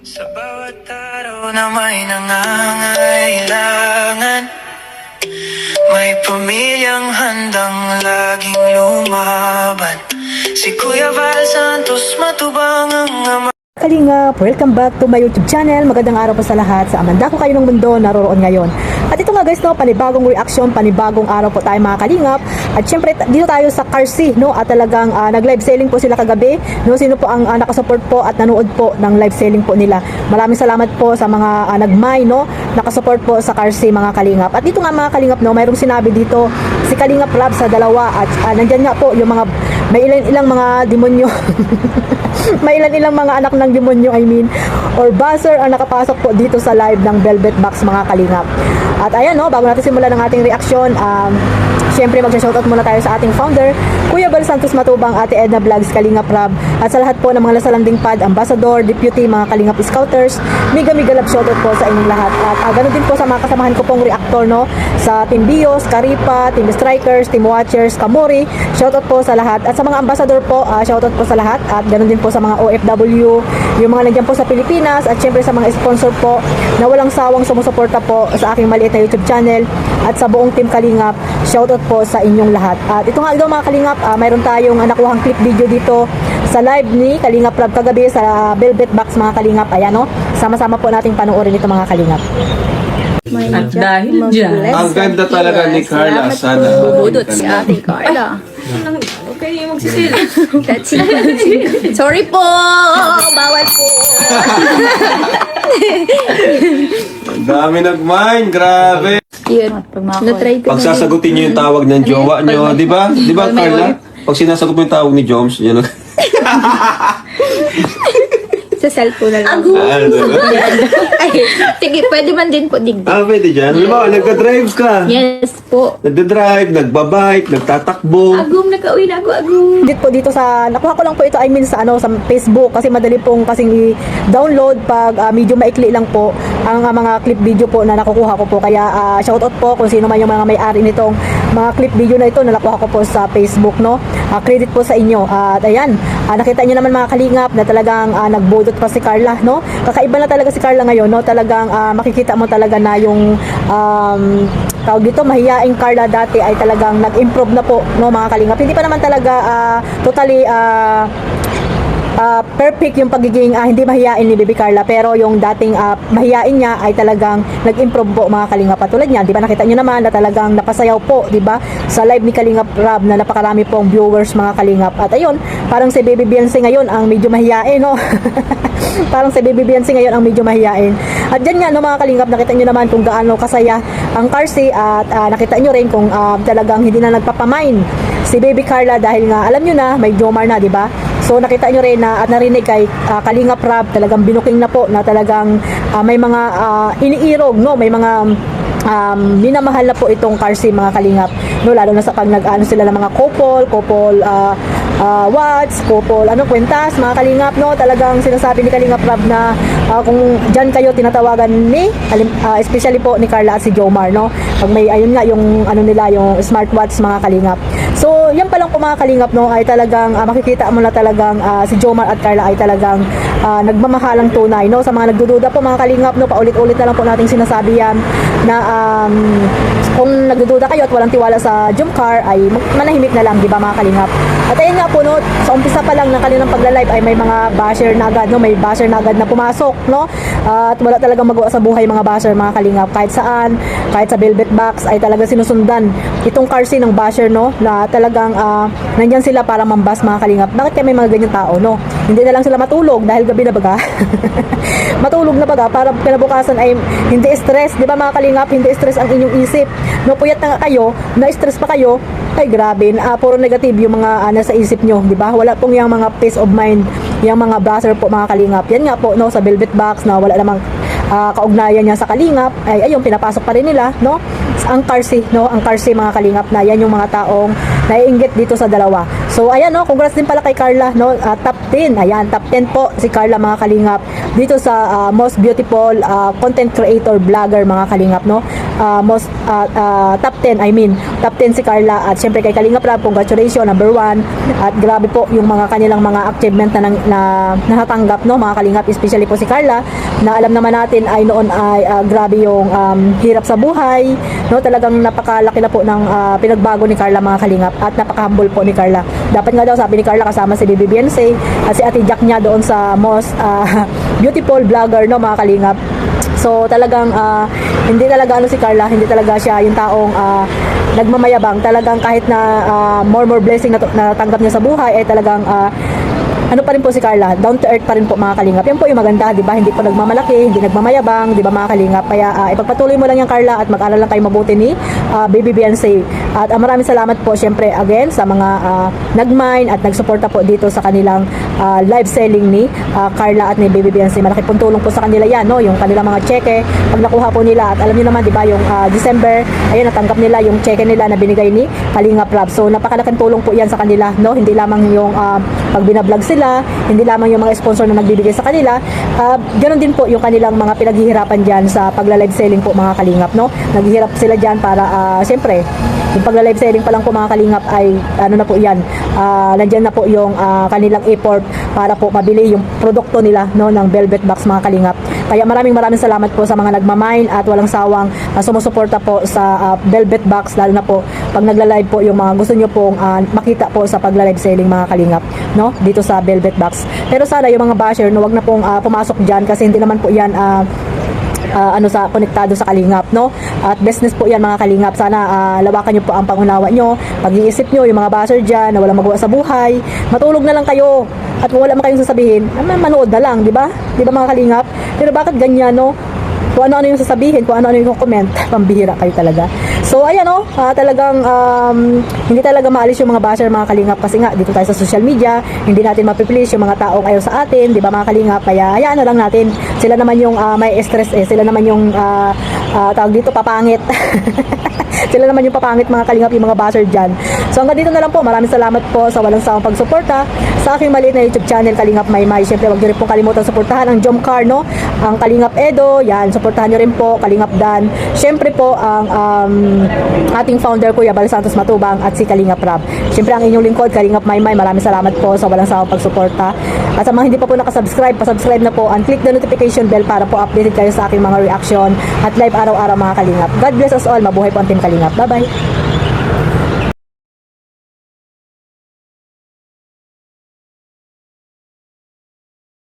Sa bawat araw na may nangangailangan, may pamilyang handang laging lumaban. Si Kuya Val Santos matubang ang ama. Kalingap, welcome back to my YouTube channel. Magandang araw po sa lahat. Sa amanda ko kayo ng mundo, naroroon ngayon. At ito nga guys, no, panibagong reaction, panibagong araw po tayo mga kalingap. At syempre, dito tayo sa Carsi, no, at talagang nag-live selling po sila kagabi. No, sino po ang nakasupport po at nanood po ng live selling po nila. Maraming salamat po sa mga nagmay, no, nakasupport po sa Carsi mga kalingap. At dito nga mga kalingap, no, mayroong sinabi dito si Kalingap Rob sa dalawa. At nandyan nga po yung mga, may ilang mga demonyo. May ilang mga anak ng demonyo, or buzzer ang nakapasok po dito sa live ng Velvet Box mga kalingap. At ayan, no, bago natin simulan ang ating reaction, syempre magsha-shoutout muna tayo sa ating founder, Kuya Val Santos Matubang, Ate Edna Vlogs, Kalingap Rob, at sa lahat po ng mga Lasalanding Pad, Ambassador, Deputy, mga Kalingap Scouters, Miga love shoutout po sa inyong lahat. At ganun din po sa mga kasamahan ko pong reactor, no, sa Team Bios, Karipa, Team Strikers, Team Watchers, Kamori, shoutout po sa lahat. At sa mga Ambassador po, shoutout po sa lahat. At ganun din po sa mga OFW, yung mga nandiyan po sa Pilipinas, at syempre sa mga sponsor po na walang sawang sumusuporta po sa aking maliit na YouTube channel, at sa buong Team Kalingap, shoutout po sa inyong lahat. At ito nga daw mga Kalingap, mayroon tayong nakuhang clip video dito sa live ni Kalingap Rob kagabi sa Velvet Box mga Kalingap. Ayan, no, sama-sama po nating panoorin ito mga Kalingap. At dahil dyan, ang ganda talaga ni Carla. Sana bubudot si Ate Carla. Okay, magsisil. That's it. Sorry po! Bawal po! Ang dami nag-mine, grabe. Yun. Na-try ko na Pagsasagutin niyo yung tawag ng jowa niyo, di ba? Di ba, Carla? Pag sinasagot mo yung tawag ni Joms, yun. sa cellphone na lang. Ay, sige, pwede man din po dig. Pwede dyan. Alam mo, nagka-drive ka. Yes po. Nagda-drive, nagbabike, nagtatakbo. Agum, nakauwi na ako, agum. Dito sa nakuha ko lang po ito, sa sa Facebook, kasi madali pong kasing i-download pag medyo maikli lang po ang mga clip video po na nakukuha ko po. Kaya shoutout po kung sino man yung mga may-ari nitong mga clip video na ito na nakuha ko po sa Facebook, no. Credit po sa inyo. At ayan, nakita niyo naman mga kalingap na talagang nagbudot pa si Carla, no. Kakaiba na talaga si Carla ngayon, no. Talagang makikita mo talaga na yung tawag dito, mahiyaing Carla dati ay talagang nag-improve na po, no mga kalingap. Hindi pa naman talaga totally perfect yung pagiging hindi mahiyain ni Baby Carla, pero yung dating mahiyain niya ay talagang nag-improve po mga kalingap. Patulad niyan, di ba, nakita niyo naman na talagang napasayaw po, di ba, sa live ni Kalingap Rob na napakarami pong viewers mga kalingap. At ayun, parang si Baby Beyonce ngayon ang medyo mahiyain, no. Parang si Baby Beyonce ngayon ang medyo mahiyain. At dyan nga, no mga kalingap, nakita niyo naman kung gaano kasaya ang Carsi, at nakita niyo rin kung talagang hindi na nagpapamain si Baby Carla dahil nga alam niyo na may Jomar na, di ba? So nakita nyo rin at narinig kay Kalingap Rob, talagang binuking na po na talagang may mga iniirog, no, may mga minamahal na po itong Carsi mga kalingap, no, lalo na sa pag nag-ano sila ng mga couple watts, kwentas mga kalingap, no. Talagang sinasabi ni Kalingap Rob na kung dyan kayo tinatawagan ni especially po ni Carla at si Jomar, no, pag may ayun nga yung ano nila, yung smartwatch mga kalingap. So yan pa lang po mga kalingap, no, ay talagang makikita mo na talagang si Jomar at Carla ay talagang nagmamahalang tunay, no. Sa mga nagdududa po mga kalingap, no, paulit-ulit na lang po nating sinasabi yan na kung nagdududa kayo at walang tiwala sa Jomcar ay manahimik na lang, di ba mga kalingap. At ayun nga po, no, sa umpisa pa lang ng kanilang pagla-live ay may mga basher na agad, no, may basher na agad na pumasok, no. At wala talagang magawa sa buhay mga basher mga kalingap. Kahit saan, kahit sa Velvet Box ay talagang sinusundan itong Carsi ng basher, no, na talagang nandyan sila para mambas mga kalingap. Bakit kaya may mga ganyan tao, no? Hindi na lang sila matulog dahil gabi na baga. Matulog na baga para kinabukasan ay hindi stress, di ba mga kalingap? Hindi stress ang inyong isip, no. Puyat na kayo, na-stress pa kayo, ay grabe, puro negative yung mga nasa isip nyo, di ba? Wala pong yung mga peace of mind, yung mga buzzer po mga kalingap. Yan nga po, no, sa Velvet Box na wala namang kaugnayan niya sa kalingap, ay ayun, pinapasok pa rin nila, no. ang Karsi, no? Ang Karsi mga kalingap, na yan yung mga taong naiinggit dito sa dalawa. So ayan, no, congrats din pala kay Carla, no? Top 10. Ayan, top 10 po si Carla mga kalingap dito sa most beautiful content creator vlogger mga kalingap, no? Top 10, I mean, top 10 si Carla. At syempre kay Kalingap Rab, congratulations, number 1. At grabe po yung mga kanilang mga achievement na natanggap, no, mga kalingap, especially po si Carla, na alam naman natin ay noon ay grabe yung hirap sa buhay, no? Talagang napakalaki na po ng pinagbago ni Carla mga kalingap, at napaka-humble po ni Carla. Dapat nga daw, sabi ni Carla, kasama si Bibi Beyonce at si Ate Jack niya doon sa most beautiful vlogger, no, mga kalingap. So talagang hindi talaga si Carla, hindi talaga siya yung taong nagmamayabang. Talagang kahit na more blessing na natanggap niya sa buhay, ay talagang ano pa rin po si Carla, down to earth pa rin po mga kalingap. Yan po yung maganda, di ba? Hindi po nagmamalaki, hindi nagmamayabang, di ba mga kalingap? Kaya ipagpatuloy mo lang yan, Carla, at mag-aral lang kayo mabuti ni Baby Beyonce. At maraming salamat po syempre again sa mga nag-mine at nagsuporta po dito sa kanilang live selling ni Carla at ni Baby Beyonce. Malaki pong tulong po sa kanila yan, no? Yung kanilang mga cheque, pag nakuha po nila, at alam niyo naman, di ba, yung December, ayun, natanggap nila yung cheque nila na binigay ni Kalingap Rab. So napakalaking tulong po yan sa kanila, no? Hindi lamang yung pag binablog sila, hindi lamang yung mga sponsor na nagbibigay sa kanila, ganoon din po yung kanilang mga pinaghihirapan dyan sa pagla-live selling po mga kalingap, no? Naghihirap sila dyan para, siyempre, yung pagla-live selling pa lang po mga kalingap ay, ano na po yan, nandyan na po yung kanilang effort para po mabili yung produkto nila, no, ng Velvet Box mga kalingap. Kaya maraming salamat po sa mga nagmamine at walang sawang sumusuporta po sa Velvet Box, lalo na po pag nagla-live po yung mga gusto nyo pong makita po sa pagla-live selling mga kalingap, no, dito sa Velvet Box. Pero sana yung mga basher, no, wag na pong pumasok dyan, kasi hindi naman po yan sa konektado sa kalingap, no? At business po yan mga kalingap. Sana lawakan nyo po ang pangunawa nyo, pag-iisip nyo, yung mga basher dyan na walang magawa sa buhay, matulog na lang kayo. At kung wala man kayong sasabihin, manood na lang, di ba? Di ba mga kalingap? Pero bakit ganyan, no? Kung ano-ano yung sasabihin, kung ano-ano yung comment, pambihira kayo talaga. So ayan, no, talagang hindi talaga maalis yung mga basher mga kalingap, kasi nga dito tayo sa social media, hindi natin mapipilis yung mga taong ayaw sa atin, di ba mga kalingap? Kaya hayaan na lang natin, sila naman yung may stress, sila naman yung tawag dito, papangit. Sila naman yung papangit mga kalingap, yung mga basher dyan. So hanggang dito na lang po, maraming salamat po sa walang sawang pagsuporta sa aking maliit na YouTube channel, Kalingap Maymay. Siyempre, huwag nyo rin pong kalimutan suportahan ang Jomcar, no? Ang Kalingap Edo, yan, suportahan nyo rin po, Kalingap Dan. Siyempre po, ang ating founder, Kuya Bal Santos Matubang, at si Kalingap Rab. Siyempre, ang inyong lingkod, Kalingap Maymay. Maraming salamat po sa walang sawang pagsuporta. At sa mga hindi pa po nakasubscribe, pasubscribe na po and click the notification bell para po updated kayo sa aking mga reaction at live araw-araw mga kalingap. God bless us all. Mabuhay po ang Team Kalingap. Bye-bye!